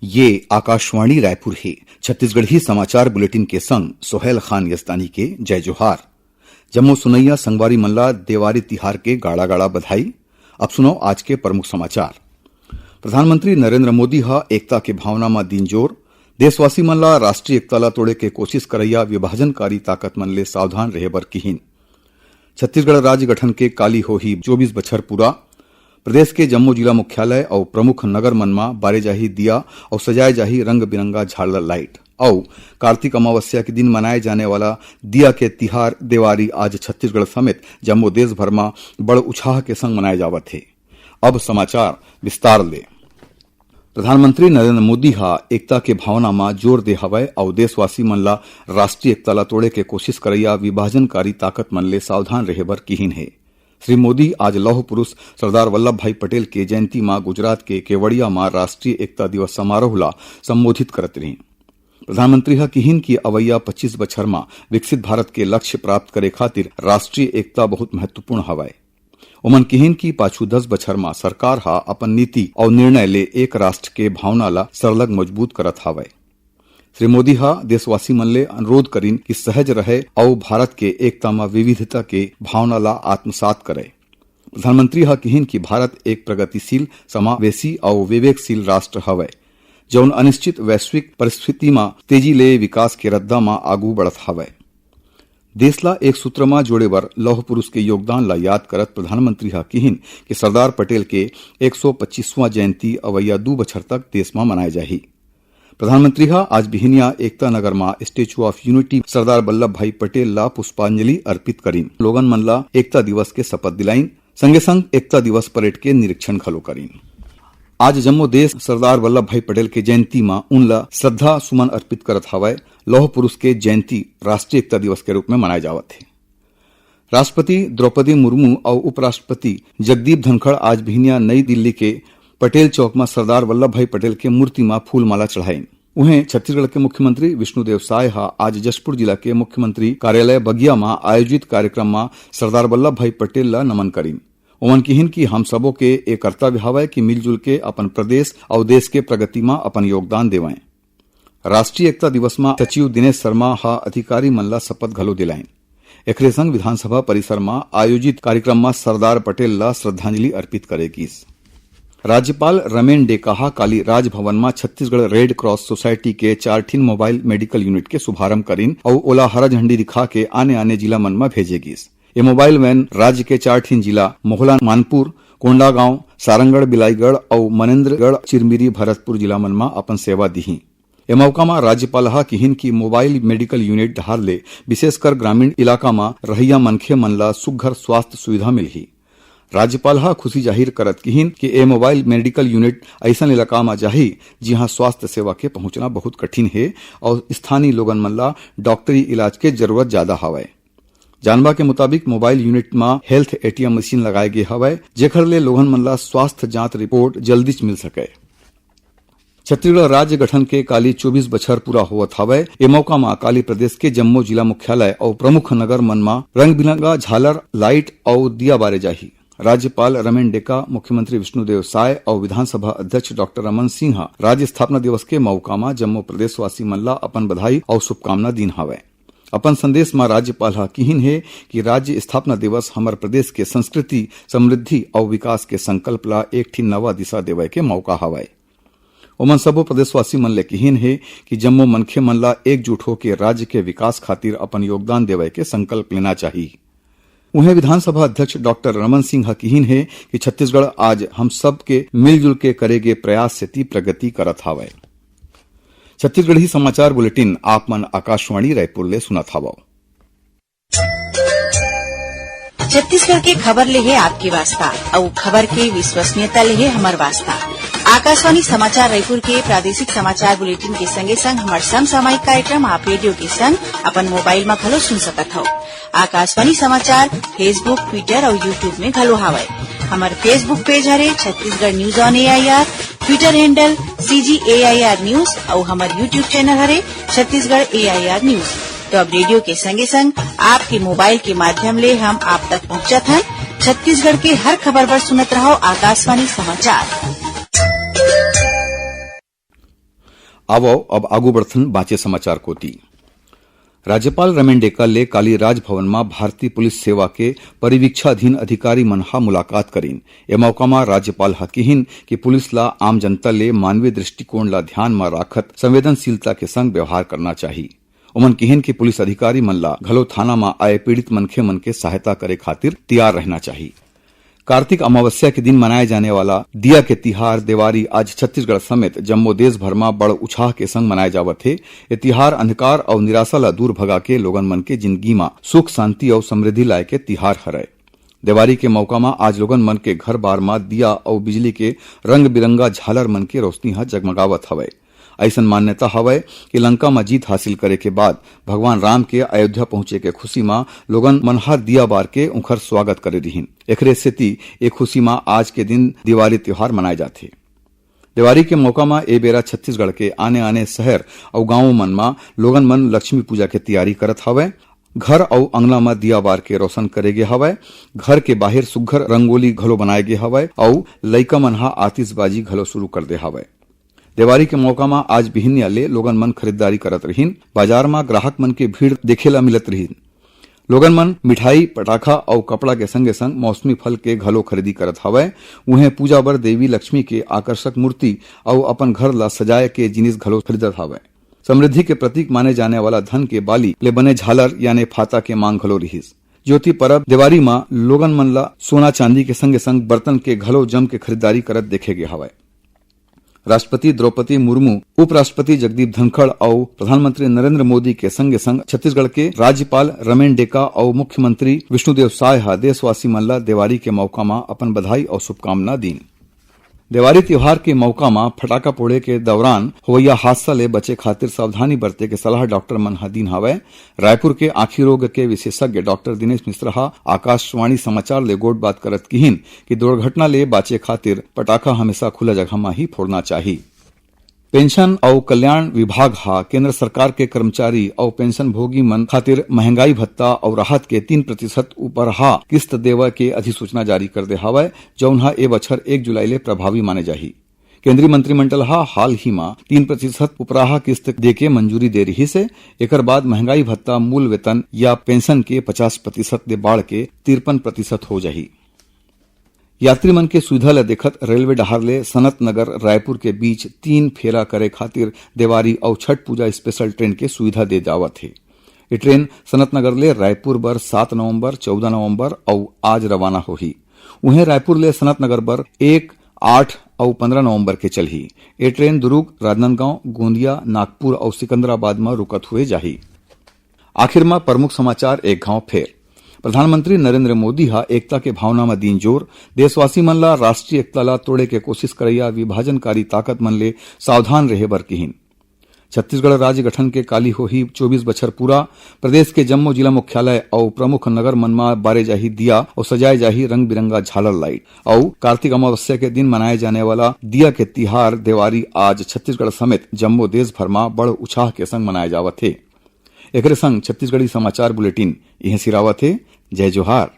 ये आकाशवाणी रायपुर है। छत्तीसगढ़ी समाचार बुलेटिन के संग सोहेल खान यस्तानी के जय जोहार। जम्मो सुनैया संगवारी मल्ला देवारी तिहार के गाड़ा गाड़ा बधाई। अब सुनो आज के प्रमुख समाचार। प्रधानमंत्री नरेंद्र मोदी हा एकता के भावना में दिन जोर। देशवासी मल्ला राष्ट्रीय एकता ला तोड़े के कोशिश करैया विभाजनकारी ताकत मन ले सावधान रहे बर किहिन। छत्तीसगढ़ राज्य गठन के काली होही 24 बछर पूरा। प्रदेश के जम्मू जिला मुख्यालय और प्रमुख नगर मन में बारे जाही दिया और सजाए जाही रंग बिरंगा झालर लाइट। और कार्तिक अमावस्या के दिन मनाए जाने वाला दिया के तिहार देवारी आज छत्तीसगढ़ समेत जम्मू देश भर में बड़ उत्साह के संग मनाए जावत है। अब समाचार विस्तार ले। प्रधानमंत्री नरेंद्र मोदी हा एकता के भावना में जोर दे हवय और देशवासी मन ला राष्ट्रीय एकता ला तोड़े के कोशिश करैया विभाजनकारी ताकत मन ले सावधान रहे बर किहिन है। श्री मोदी आज लौह पुरुष सरदार वल्लभ भाई पटेल के जयंती में गुजरात के केवड़िया में राष्ट्रीय एकता दिवस समारोह ला संबोधित करत रहे। प्रधानमंत्री हा किहिन की अवैया 25 बछर में विकसित भारत के लक्ष्य प्राप्त करे खातिर राष्ट्रीय एकता बहुत महत्वपूर्ण हवय। उमन किहिन की पाछू 10 बछर में सरकार हा अपन नीति और निर्णय ले एक राष्ट्र के भावना ला सरलग मजबूत करत हवय। श्री मोदी हा देशवासी मन ले अनुरोध करीन कि सहज रहे और भारत के एकता में विविधता के भावना ला आत्मसात करे। प्रधानमंत्री हा किहिन कि भारत एक प्रगतिशील, समावेशी और विवेकशील राष्ट्र हवय जौन अनिश्चित वैश्विक परिस्थिति में तेजी ले विकास के रद्दा में आगू बढ़त हवय। देश ला एक सूत्र में जोड़े बर लौह पुरुष के योगदान ला याद करत प्रधानमंत्री हा किहिन कि सरदार पटेल के 125वां जयंती अवैया 2 बछर तक देश में मनाए जाही। प्रधानमंत्री हा आज बिहिनिया एकता नगर में statue of unity Sardar Vallabh भाई पटेल ला पुष्पांजलि अर्पित करीन। लोगन मन ला एकता दिवस के शपथ दिलाइन। संगे संग एकता दिवस परेड के निरीक्षण खलो करीन। आज जम्मू देश सरदार वल्लभ भाई पटेल के जयंती में उनला श्रद्धा सुमन अर्पित करत हवय। लौह पुरुष के जयंती राष्ट्रीय एकता दिवस के रूप में मनाए जावत है। राष्ट्रपति द्रौपदी मुर्मू और उपराष्ट्रपति जगदीप धनखड़ आज बिहिनिया नई दिल्ली के पटेल चौक में सरदार वल्लभ भाई पटेल के मूर्ति में फूल माला चढ़ाइन। उन्हें छत्तीसगढ़ के मुख्यमंत्री विष्णुदेव साय हा आज जशपुर जिला के मुख्यमंत्री कार्यालय बगिया में आयोजित कार्यक्रम में सरदार वल्लभ भाई पटेल ला नमन करीन। उमन किहिन की हम सबों के एक कर्तव्य हवय कि मिलजुल के अपन प्रदेश और देश के प्रगति में अपन योगदान देवें। राष्ट्रीय एकता दिवस में सचिव दिनेश शर्मा हा अधिकारी मन ला शपथ घलो दिलाइन। एकरे संग विधानसभा परिसर में आयोजित कार्यक्रम में सरदार पटेल ला श्रद्धांजलि अर्पित करेगीस। राज्यपाल रमेन डेका काली राजभवन में छत्तीसगढ़ रेड क्रॉस सोसाइटी के 4 ठिन मोबाइल मेडिकल यूनिट के शुभारंभ करीन और ओला हरा झंडी दिखा के आने आने जिला मन में भेजेगीस। ये मोबाइल वैन राज्य के 4 ठिन जिला मोहला, मानपुर, कोंडागांव, सारंगढ़, बिलाईगढ़ और मनेन्द्रगढ़, चिरमिरी, भरतपुर जिला मन में अपन सेवा दीही। ए मौका में राज्यपाल हा किहिन की मोबाइल मेडिकल यूनिट डहार ले विशेषकर ग्रामीण इलाका में रहिया मनखे मन ला सुघर स्वास्थ्य सुविधा मिलही। राज्यपाल हा खुशी जाहिर करत किहिन कि ए मोबाइल मेडिकल यूनिट ऐसा इलाका में जाही जहां स्वास्थ्य सेवा के पहुंचना बहुत कठिन है और स्थानीय लोगन मन ला डॉक्टरी इलाज के जरूरत ज्यादा हवय। जानवा के मुताबिक मोबाइल यूनिट में हेल्थ एटीएम मशीन लगाए गए हवय जेखर ले लोगन मन ला स्वास्थ्य जांच रिपोर्ट जल्दी मिल सके। छत्तीसगढ़ राज्य गठन के काली 24 बछर पूरा होवत हवय। ए मौका में काली प्रदेश के जम्मू जिला मुख्यालय और प्रमुख नगर मन में रंग बिरंगा झालर लाइट और दिया बारे जाही। राज्यपाल रमेन डेका, मुख्यमंत्री विष्णुदेव साय और विधानसभा अध्यक्ष डॉक्टर रमन सिंह राज्य स्थापना दिवस के मौका में जम्मू प्रदेशवासी मन ला अपन बधाई और शुभकामना दीन हवय। अपन संदेश में राज्यपाल हा किहिन है कि राज्य स्थापना दिवस हमार प्रदेश के संस्कृति, समृद्धि और विकास के संकल्प ला एक ठिन नवा दिशा देवे के मौका हवय। उमन सबो प्रदेशवासी मन ले किहिन है कि जम्मू मनखे मन ला एकजुट होकर राज्य के विकास खातिर अपन योगदान देवे के संकल्प लेना चाहिए। उन्हें विधानसभा अध्यक्ष डॉक्टर रमन सिंह हा किहिन है कि छत्तीसगढ़ आज हम सब के मिलजुल के करेगे प्रयास से ती प्रगति करत हवय। छत्तीसगढ़ी समाचार बुलेटिन आप मन आकाशवाणी रायपुर ले सुनत हवो। छत्तीसगढ़ के खबर ले है आपके वास्ता और खबर के विश्वसनीयता ले है हमार वास्ता। आकाशवाणी समाचार रायपुर के प्रादेशिक समाचार बुलेटिन के संगे संग हमार समसामयिक कार्यक्रम आप रेडियो के संग अपन मोबाइल में घलो सुन सकत हो। आकाशवाणी समाचार फेसबुक, ट्विटर और यूट्यूब में घलो हावय। हमार फेसबुक पेज हरे Chhattisgarh news on AIR, Twitter handle CGAIR news और हमार यूट्यूब चैनल हरे छत्तीसगढ़ AIR न्यूज। तो अब रेडियो के संगे संग आपके मोबाइल के माध्यम ले हम आप तक पहुंचत हन। छत्तीसगढ़ के हर खबर पर सुनत रहो आकाशवाणी समाचार। आवो अब आगू बढ़थन बाँचे समाचार कोती। राज्यपाल रमेन डेका ले काली राजभवन में भारतीय पुलिस सेवा के परिवीक्षाधीन अधिकारी मनहा मुलाकात करीन। ए मौका में राज्यपाल हकीहिन कि पुलिस ला आम जनता ले मानवीय दृष्टिकोण ला ध्यान में राखत संवेदनशीलता के संग व्यवहार करना चाहिए। उमन किहिन कि पुलिस अधिकारी मन ला घलो थाना में आए पीड़ित मनखे मन के सहायता करे खातिर तैयार रहना चाहिए। कार्तिक अमावस्या के दिन मनाए जाने वाला दिया के तिहार देवारी आज छत्तीसगढ़ समेत जम्मो देश भर में बड़ उत्साह के संग मनाए जावत है। ये तिहार अंधकार और निराशा ला दूर भगा के लोगन मन के जिंदगी में सुख शांति और समृद्धि लाए के तिहार हरय। देवारी के मौका में आज लोगन मन के घर बार में दिया और बिजली के रंग बिरंगा झालर मन के रोशनी ह जगमगावत हवय। ऐसन मान्यता हवय कि लंका में जीत हासिल करे के बाद भगवान राम के अयोध्या पहुंचे के खुशी में लोगन मनहा दिया बार के उनकर स्वागत करे रहीन। एकरे सेती ए खुशी में आज के दिन दिवाली त्योहार मनाए जाथे। दिवाली के मौका में ए बेरा छत्तीसगढ़ के आने आने शहर और गांवों मन में लोगन मन लक्ष्मी पूजा के तैयारी करत हवय। घर और अंगना में दिया बार के रोशन करे गे हवय। घर के बाहर सुघ्घर रंगोली घलो बनाए गे हवय और लइका मनहा आतिशबाजी घलो शुरू कर दे हवय। दिवाली के मौका में आज बिहिनिया ले लोगन मन खरीदारी करत रहीन। बाजार में ग्राहक मन के भीड़ देखेला मिलत रहीन। लोगन मन मिठाई पटाखा और कपड़ा के संगे संग मौसमी फल के घलो खरीदी करत हवय। उन्हें पूजा बर देवी लक्ष्मी के आकर्षक मूर्ति और अपन घर ला सजाए के जिनिस घलो खरीदत हवय। समृद्धि के प्रतीक माने जाने वाला धन के बाली ले बने झालर यानी फाता के मांग घलो रहीस। ज्योति परब दिवाली में लोगन मन ला सोना चांदी के संगे संग बर्तन के घलो जम के खरीदारी करत देखे गे हवय। राष्ट्रपति द्रौपदी मुर्मू, उपराष्ट्रपति जगदीप धनखड़ और प्रधानमंत्री नरेंद्र मोदी के संगे संग छत्तीसगढ़ के राज्यपाल रमेन डेका और मुख्यमंत्री विष्णुदेव साय देशवासी मन ला दिवाली के मौका में अपन बधाई और शुभकामना दीन। दिवाली त्योहार के मौका में फटाका फोड़े के दौरान होइया हादसा ले बचे खातिर सावधानी बरते के सलाह डॉक्टर मनहा दीन हवय। रायपुर के आंखी रोग के विशेषज्ञ डॉक्टर दिनेश मिश्रा आकाशवाणी समाचार ले गोट बात करत किहिन कि दुर्घटना ले बाचे खातिर पटाखा हमेशा खुला जगह में ही फोड़ना चाहिए। पेंशन और कल्याण विभाग केंद्र सरकार के कर्मचारी और पेंशन भोगी मन खातिर महंगाई भत्ता और राहत के 3% ऊपर किस्त देवे के अधिसूचना जारी कर दे हवय, जौन ए बछर 1 जुलाई ले प्रभावी माने जाही। केंद्रीय मंत्रिमंडल हाल ही में 3% उपराहा किस्त दे के मंजूरी दे रही से। एकर बाद महंगाई भत्ता मूल वेतन या पेंशन के 50% ले बाढ़ के 53% हो जाही। यात्री मन के सुविधा ले देखत रेलवे डहार ले सनत नगर रायपुर के बीच 3 फेरा करे खातिर देवारी और छठ पूजा स्पेशल ट्रेन के सुविधा दे जावत है। ये ट्रेन सनत नगर ले रायपुर बर 7 नवंबर, 14 नवंबर और आज रवाना होही। उन्हें रायपुर ले सनत नगर बर 1, 8 और 15 नवंबर के चलही। ये ट्रेन दुर्ग, राजनांदगांव, गोंदिया, नागपुर और सिकंदराबाद में रुकत हुए जाही। आखिर में प्रमुख समाचार एक घाव फेर। प्रधानमंत्री नरेंद्र मोदी एकता के भावना में दीन जोर। देशवासी मन ला राष्ट्रीय एकता ला तोड़े के कोशिश करैया विभाजनकारी ताकत मन ले सावधान रहे बर किहिन। छत्तीसगढ़ राज्य गठन के काली होही 24 बछर पूरा। प्रदेश के जम्मो जिला मुख्यालय और प्रमुख नगर मन में बारे जाही दिया और सजाए जाही रंग बिरंगा झालर लाइट। और कार्तिक अमावस्या के दिन मनाए जाने वाला दिया के तिहार देवारी आज छत्तीसगढ़ समेत जम्मो देश भर में बड़ उत्साह के संग मनाए जावत है। एकरे संग छत्तीसगढ़ी समाचार बुलेटिन यह सिरावत है। जय जोहार।